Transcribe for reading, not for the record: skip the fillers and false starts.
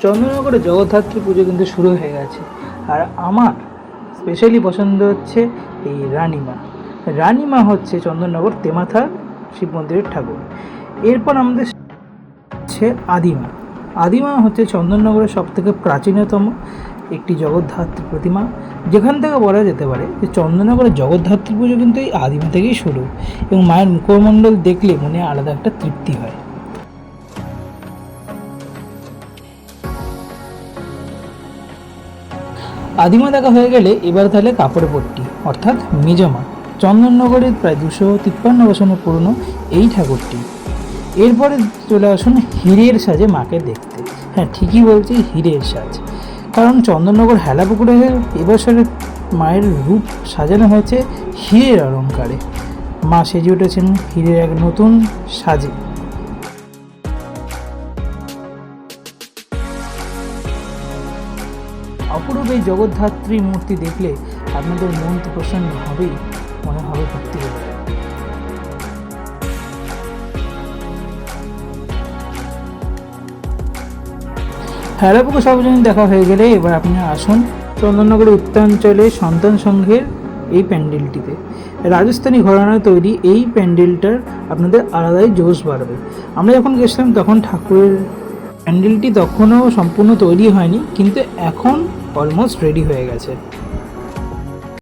চন্দননগরে জগদ্ধাত্রী পুজো কিন্তু শুরু হয়ে গেছে। আর আমার স্পেশালি পছন্দ হচ্ছে এই রানীমা। রানীমা হচ্ছে চন্দননগর তেমাথার শিব মন্দিরের ঠাকুর। এরপর আমাদের হচ্ছে আদিমা। আদিমা হচ্ছে চন্দননগরের সবথেকে প্রাচীনতম একটি জগদ্ধাত্রী প্রতিমা, যেখান থেকে বলা যেতে পারে যে চন্দননগরের জগদ্ধাত্রী পুজো কিন্তু এই আদিমা থেকেই শুরু, এবং মায়ের মুখমণ্ডল দেখলে মনে আলাদা একটা তৃপ্তি হয়। আদিমা দেখা হয়ে গেলে এবার তাহলে কাপড়ে পট্টি অর্থাৎ মেজমা। চন্দননগরের প্রায় 253 বছরের পুরনো এই ঠাকুরটি। এরপরে চলে আসুন হীরের সাজে মাকে দেখতে। হ্যাঁ, ঠিকই বলছি, হীরের সাজ। কারণ চন্দননগর হেলাপুকুরে এবছরে মায়ের রূপ সাজানো হয়েছে হীরের অলঙ্কারে। মা সেজে উঠেছেন হীরের এক নতুন সাজে। অপরূপ এই জগদ্ধাত্রী মূর্তি দেখলে আপনাদের মন তো প্রসন্ন হবেই, মনে হবে ভক্তি হবে। হেলাপুকুর সর্বজনীন দেখা হয়ে গেলে এবার আপনি আসুন চন্দননগরের উত্তরাঞ্চলে সন্তান সংঘের এই প্যান্ডেলটিতে। রাজস্থানী ঘরানায় তৈরি এই প্যান্ডেলটার আপনাদের আলাদাই জোশ বাড়বে। আমরা যখন গেছিলাম তখন ঠাকুরের প্যান্ডেলটি তখনও সম্পূর্ণ তৈরি হয়নি, কিন্তু এখন অলমোস্ট রেডি হয়ে গেছে।